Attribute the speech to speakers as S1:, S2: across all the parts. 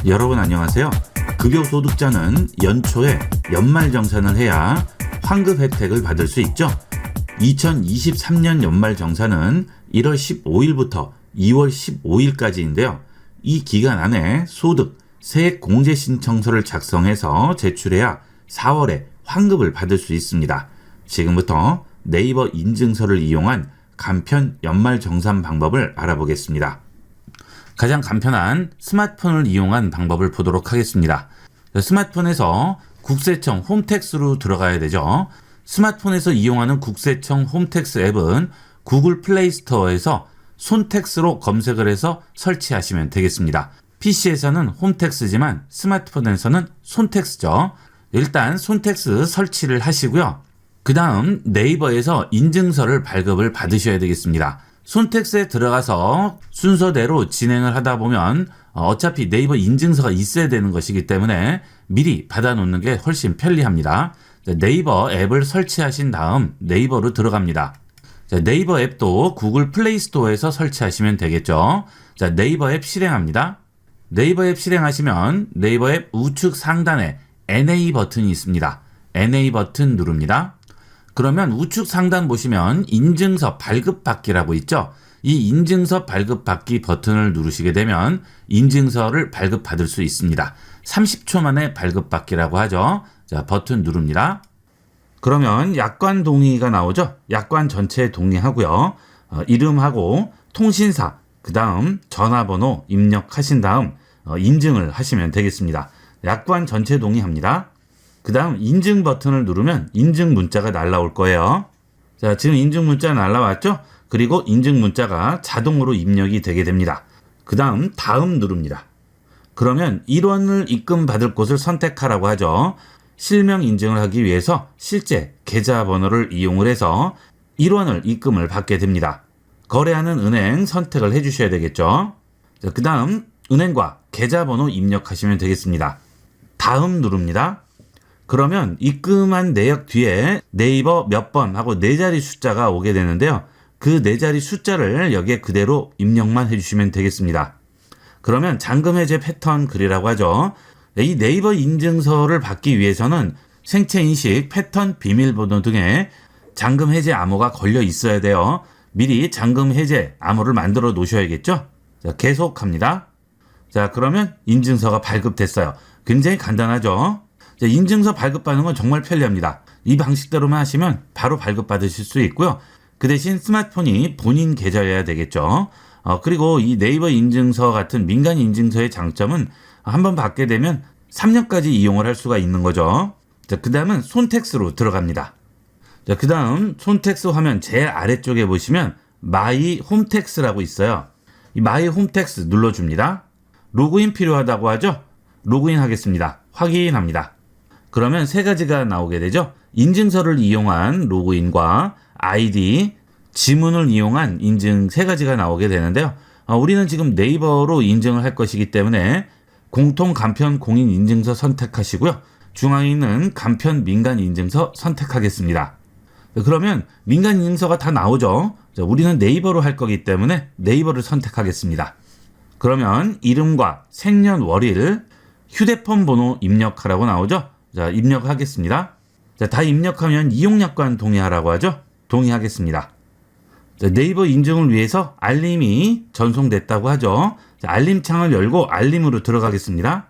S1: 여러분 안녕하세요. 급여소득자는 연초에 연말정산을 해야 환급 혜택을 받을 수 있죠. 2023년 연말정산은 1월 15일부터 2월 15일까지인데요. 이 기간 안에 소득, 세액 공제 신청서를 작성해서 제출해야 4월에 환급을 받을 수 있습니다. 지금부터 네이버 인증서를 이용한 간편 연말정산 방법을 알아보겠습니다. 가장 간편한 스마트폰을 이용한 방법을 보도록 하겠습니다. 스마트폰에서 국세청 홈택스로 들어가야 되죠. 스마트폰에서 이용하는 국세청 홈택스 앱은 구글 플레이 스토어에서 손택스로 검색을 해서 설치하시면 되겠습니다. PC에서는 홈택스지만 스마트폰에서는 손택스죠. 일단 손택스 설치를 하시고요. 그 다음 네이버에서 인증서를 발급을 받으셔야 되겠습니다. 손택스에 들어가서 순서대로 진행을 하다 보면 어차피 네이버 인증서가 있어야 되는 것이기 때문에 미리 받아놓는 게 훨씬 편리합니다. 네이버 앱을 설치하신 다음 네이버로 들어갑니다. 네이버 앱도 구글 플레이 스토어에서 설치하시면 되겠죠. 네이버 앱 실행합니다. 네이버 앱 실행하시면 네이버 앱 우측 상단에 NA 버튼이 있습니다. NA 버튼 누릅니다. 그러면 우측 상단 보시면 인증서 발급받기라고 있죠. 이 인증서 발급받기 버튼을 누르시게 되면 인증서를 발급받을 수 있습니다. 30초 만에 발급받기라고 하죠. 자, 버튼 누릅니다. 그러면 약관 동의가 나오죠. 약관 전체에 동의하고요. 이름하고 통신사, 그 다음 전화번호 입력하신 다음 인증을 하시면 되겠습니다. 약관 전체 동의합니다. 그 다음 인증 버튼을 누르면 인증 문자가 날라올 거예요. 자, 지금 인증 문자 날라왔죠? 그리고 인증 문자가 자동으로 입력이 되게 됩니다. 그 다음 누릅니다. 그러면 1원을 입금받을 곳을 선택하라고 하죠. 실명 인증을 하기 위해서 실제 계좌번호를 이용을 해서 1원을 입금을 받게 됩니다. 거래하는 은행 선택을 해주셔야 되겠죠. 자, 그 다음 은행과 계좌번호 입력하시면 되겠습니다. 다음 누릅니다. 그러면 입금한 내역 뒤에 네이버 몇 번 하고 4자리 숫자가 오게 되는데요. 그 4자리 숫자를 여기에 그대로 입력만 해주시면 되겠습니다. 그러면 잔금 해제 패턴 글이라고 하죠. 이 네이버 인증서를 받기 위해서는 생체 인식, 패턴, 비밀번호 등의 잔금 해제 암호가 걸려 있어야 돼요. 미리 잔금 해제 암호를 만들어 놓으셔야겠죠. 자, 계속합니다. 자, 그러면 인증서가 발급됐어요. 굉장히 간단하죠. 자, 인증서 발급받는 건 정말 편리합니다. 이 방식대로만 하시면 바로 발급받으실 수 있고요. 그 대신 스마트폰이 본인 계좌여야 되겠죠. 그리고 이 네이버 인증서 같은 민간 인증서의 장점은 한번 받게 되면 3년까지 이용을 할 수가 있는 거죠. 자, 그 다음은 손택스로 들어갑니다. 자, 그 다음 손택스 화면 제일 아래쪽에 보시면 마이 홈택스라고 있어요. 이 마이 홈택스 눌러줍니다. 로그인 필요하다고 하죠? 로그인 하겠습니다. 확인합니다. 그러면 3가지가 나오게 되죠. 인증서를 이용한 로그인과 아이디, 지문을 이용한 인증 3가지가 나오게 되는데요. 우리는 지금 네이버로 인증을 할 것이기 때문에 공통 간편 공인 인증서 선택하시고요. 중앙에 있는 간편 민간 인증서 선택하겠습니다. 그러면 민간 인증서가 다 나오죠. 자, 우리는 네이버로 할 거기 때문에 네이버를 선택하겠습니다. 그러면 이름과 생년월일, 휴대폰 번호 입력하라고 나오죠. 자, 입력하겠습니다. 자, 다 입력하면 이용약관 동의하라고 하죠. 동의하겠습니다. 자, 네이버 인증을 위해서 알림이 전송됐다고 하죠. 자, 알림창을 열고 알림으로 들어가겠습니다.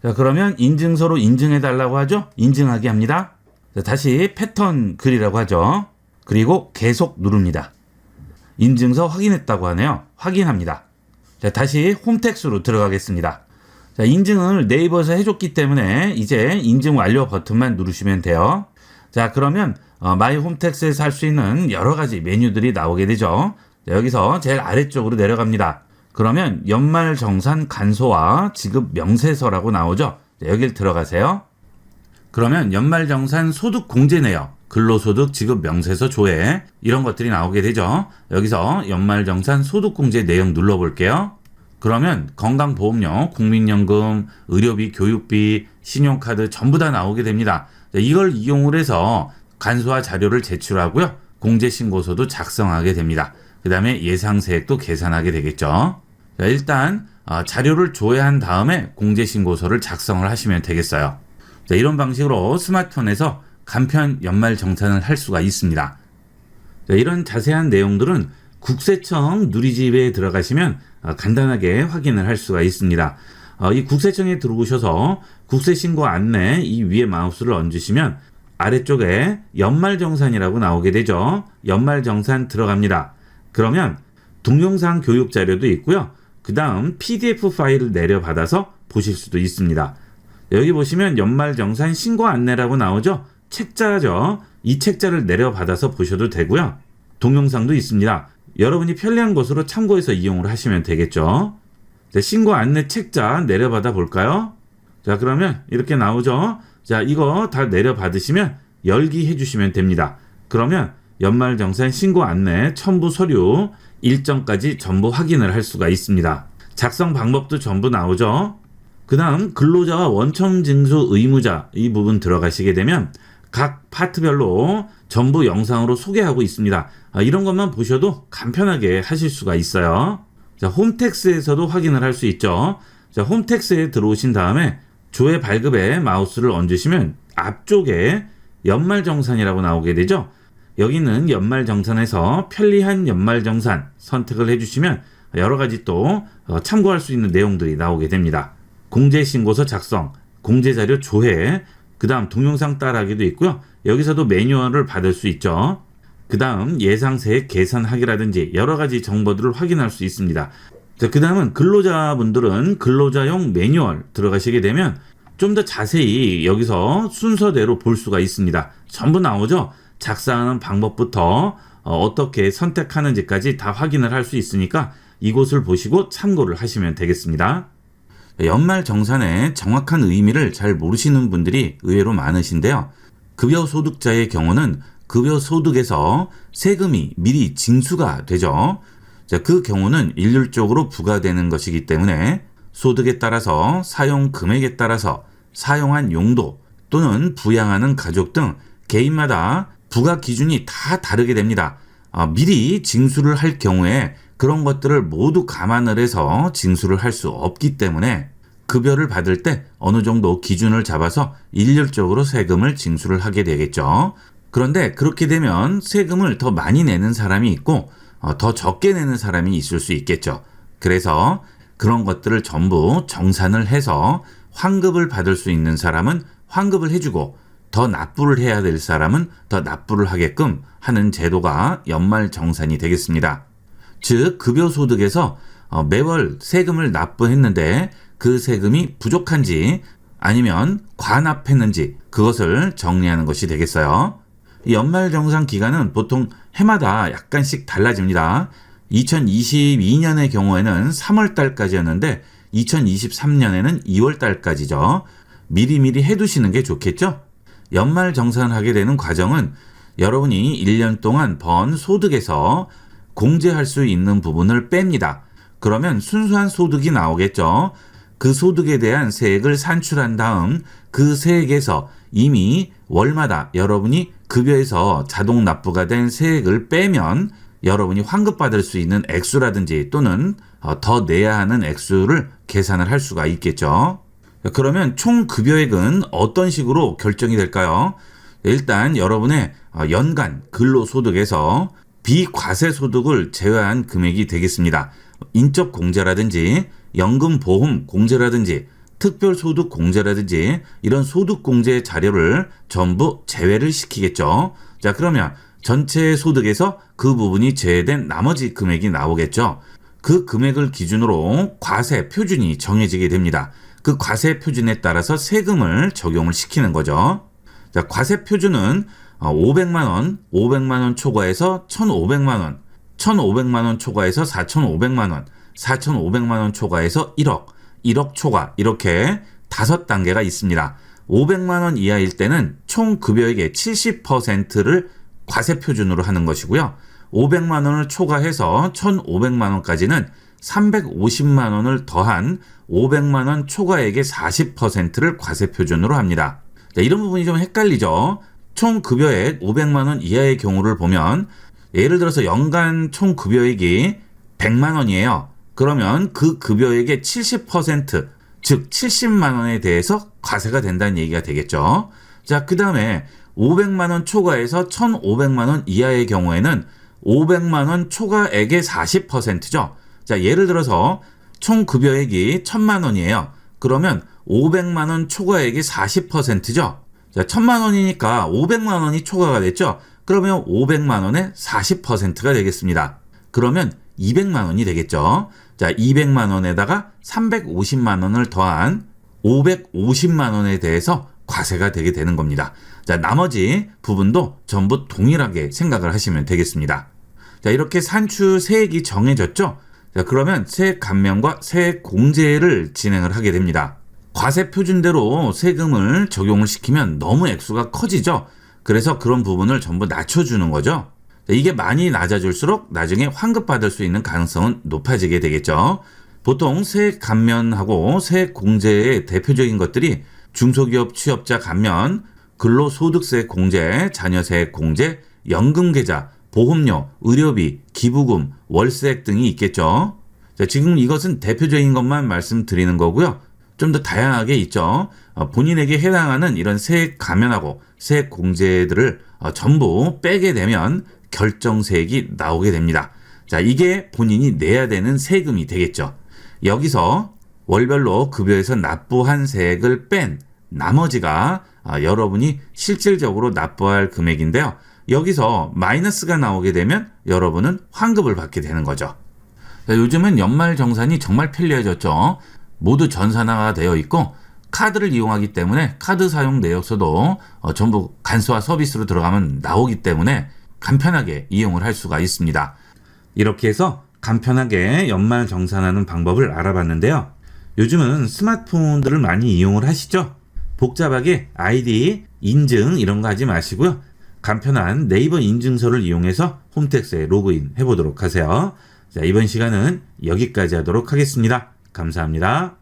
S1: 자, 그러면 인증서로 인증해달라고 하죠. 인증하기 합니다. 자, 다시 패턴 글이라고 하죠. 그리고 계속 누릅니다. 인증서 확인했다고 하네요. 확인합니다. 자, 다시 홈택스로 들어가겠습니다. 자, 인증을 네이버에서 해줬기 때문에 이제 인증 완료 버튼만 누르시면 돼요. 자, 그러면 마이 홈택스에서 할 수 있는 여러 가지 메뉴들이 나오게 되죠. 자, 여기서 제일 아래쪽으로 내려갑니다. 그러면 연말정산 간소화 지급 명세서라고 나오죠. 자, 여길 들어가세요. 그러면 연말정산 소득 공제 내역, 근로소득 지급 명세서 조회 이런 것들이 나오게 되죠. 여기서 연말정산 소득 공제 내역 눌러볼게요. 그러면 건강보험료, 국민연금, 의료비, 교육비, 신용카드 전부 다 나오게 됩니다. 이걸 이용을 해서 간소화 자료를 제출하고요. 공제신고서도 작성하게 됩니다. 그 다음에 예상세액도 계산하게 되겠죠. 자, 일단 자료를 조회한 다음에 공제신고서를 작성을 하시면 되겠어요. 자, 이런 방식으로 스마트폰에서 간편 연말정산을 할 수가 있습니다. 자, 이런 자세한 내용들은 국세청 누리집에 들어가시면 간단하게 확인을 할 수가 있습니다. 이 국세청에 들어오셔서 국세신고 안내 이 위에 마우스를 얹으시면 아래쪽에 연말정산이라고 나오게 되죠. 연말정산 들어갑니다. 그러면 동영상 교육 자료도 있고요. 그 다음 PDF 파일을 내려받아서 보실 수도 있습니다. 여기 보시면 연말정산 신고 안내라고 나오죠. 책자죠. 이 책자를 내려받아서 보셔도 되고요. 동영상도 있습니다. 여러분이 편리한 곳으로 참고해서 이용을 하시면 되겠죠. 자, 신고 안내 책자 내려받아 볼까요? 자, 그러면 이렇게 나오죠. 자, 이거 다 내려받으시면 열기 해주시면 됩니다. 그러면 연말정산 신고 안내 첨부 서류 일정까지 전부 확인을 할 수가 있습니다. 작성 방법도 전부 나오죠. 그 다음 근로자와 원천징수 의무자 이 부분 들어가시게 되면 각 파트별로 전부 영상으로 소개하고 있습니다. 이런 것만 보셔도 간편하게 하실 수가 있어요. 자, 홈택스에서도 확인을 할 수 있죠. 자, 홈택스에 들어오신 다음에 조회 발급에 마우스를 얹으시면 앞쪽에 연말정산이라고 나오게 되죠. 여기는 연말정산에서 편리한 연말정산 선택을 해주시면 여러 가지 또 참고할 수 있는 내용들이 나오게 됩니다. 공제신고서 작성, 공제자료 조회, 그 다음 동영상 따라하기도 있고요. 여기서도 매뉴얼을 받을 수 있죠. 그 다음 예상세액 계산하기라든지 여러 가지 정보들을 확인할 수 있습니다. 자, 그 다음은 근로자분들은 근로자용 매뉴얼 들어가시게 되면 좀 더 자세히 여기서 순서대로 볼 수가 있습니다. 전부 나오죠. 작성하는 방법부터 어떻게 선택하는지까지 다 확인을 할 수 있으니까 이곳을 보시고 참고를 하시면 되겠습니다. 연말정산의 정확한 의미를 잘 모르시는 분들이 의외로 많으신데요. 급여소득자의 경우는 급여소득에서 세금이 미리 징수가 되죠. 자, 그 경우는 일률적으로 부과되는 것이기 때문에 소득에 따라서 사용 금액에 따라서 사용한 용도 또는 부양하는 가족 등 개인마다 부과 기준이 다 다르게 됩니다. 미리 징수를 할 경우에 그런 것들을 모두 감안을 해서 징수를 할 수 없기 때문에 급여를 받을 때 어느 정도 기준을 잡아서 일률적으로 세금을 징수를 하게 되겠죠. 그런데 그렇게 되면 세금을 더 많이 내는 사람이 있고 더 적게 내는 사람이 있을 수 있겠죠. 그래서 그런 것들을 전부 정산을 해서 환급을 받을 수 있는 사람은 환급을 해주고 더 납부를 해야 될 사람은 더 납부를 하게끔 하는 제도가 연말정산이 되겠습니다. 즉 급여소득에서 매월 세금을 납부했는데 그 세금이 부족한지 아니면 과납했는지 그것을 정리하는 것이 되겠어요. 연말정산 기간은 보통 해마다 약간씩 달라집니다. 2022년의 경우에는 3월 달까지였는데 2023년에는 2월 달까지죠. 미리미리 해두시는 게 좋겠죠? 연말정산하게 되는 과정은 여러분이 1년 동안 번 소득에서 공제할 수 있는 부분을 뺍니다. 그러면 순수한 소득이 나오겠죠. 그 소득에 대한 세액을 산출한 다음 그 세액에서 이미 월마다 여러분이 급여에서 자동 납부가 된 세액을 빼면 여러분이 환급받을 수 있는 액수라든지 또는 더 내야 하는 액수를 계산을 할 수가 있겠죠. 그러면 총 급여액은 어떤 식으로 결정이 될까요? 일단 여러분의 연간 근로소득에서 비과세소득을 제외한 금액이 되겠습니다. 인적공제라든지 연금보험 공제라든지 특별소득 공제라든지 이런 소득 공제 자료를 전부 제외를 시키겠죠. 자, 그러면 전체 소득에서 그 부분이 제외된 나머지 금액이 나오겠죠. 그 금액을 기준으로 과세 표준이 정해지게 됩니다. 그 과세 표준에 따라서 세금을 적용을 시키는 거죠. 자, 과세 표준은 500만원, 500만원 초과해서 1,500만원, 1,500만원 초과해서 4,500만원, 4,500만원 초과해서 1억, 1억 초과 이렇게 5단계가 있습니다. 500만원 이하일 때는 총 급여액의 70%를 과세 표준으로 하는 것이고요. 500만원을 초과해서 1,500만원까지는 350만원을 더한 500만원 초과액의 40%를 과세 표준으로 합니다. 자, 이런 부분이 좀 헷갈리죠. 총 급여액 500만원 이하의 경우를 보면 예를 들어서 연간 총 급여액이 100만원이에요. 그러면 그 급여액의 70%, 즉 70만 원에 대해서 과세가 된다는 얘기가 되겠죠. 자, 그 다음에 500만 원 초과해서 1,500만 원 이하의 경우에는 500만 원 초과액의 40%죠. 자, 예를 들어서 총 급여액이 1,000만 원이에요. 그러면 500만 원 초과액이 40%죠. 자, 1,000만 원이니까 500만 원이 초과가 됐죠. 그러면 500만 원의 40%가 되겠습니다. 그러면 200만 원이 되겠죠. 자, 200만 원에다가 350만 원을 더한 550만 원에 대해서 과세가 되게 되는 겁니다. 자, 나머지 부분도 전부 동일하게 생각을 하시면 되겠습니다. 자, 이렇게 산출 세액이 정해졌죠. 자, 그러면 세액 감면과 세액 공제를 진행을 하게 됩니다. 과세 표준대로 세금을 적용을 시키면 너무 액수가 커지죠. 그래서 그런 부분을 전부 낮춰주는 거죠. 자, 이게 많이 낮아질수록 나중에 환급받을 수 있는 가능성은 높아지게 되겠죠. 보통 세액 감면하고 세액 공제의 대표적인 것들이 중소기업 취업자 감면, 근로소득세 공제, 자녀세액 공제, 연금계좌, 보험료, 의료비, 기부금, 월세액 등이 있겠죠. 자, 지금 이것은 대표적인 것만 말씀드리는 거고요. 좀 더 다양하게 있죠. 본인에게 해당하는 이런 세액 감면하고 세액 공제들을 전부 빼게 되면 결정세액이 나오게 됩니다. 자, 이게 본인이 내야 되는 세금이 되겠죠. 여기서 월별로 급여에서 납부한 세액을 뺀 나머지가 여러분이 실질적으로 납부할 금액인데요. 여기서 마이너스가 나오게 되면 여러분은 환급을 받게 되는 거죠. 자, 요즘은 연말정산이 정말 편리해졌죠. 모두 전산화가 되어 있고 카드를 이용하기 때문에 카드 사용 내역서도 전부 간소화 서비스로 들어가면 나오기 때문에 간편하게 이용을 할 수가 있습니다. 이렇게 해서 간편하게 연말 정산하는 방법을 알아봤는데요. 요즘은 스마트폰들을 많이 이용을 하시죠? 복잡하게 아이디, 인증 이런 거 하지 마시고요. 간편한 네이버 인증서를 이용해서 홈택스에 로그인 해보도록 하세요. 자, 이번 시간은 여기까지 하도록 하겠습니다. 감사합니다.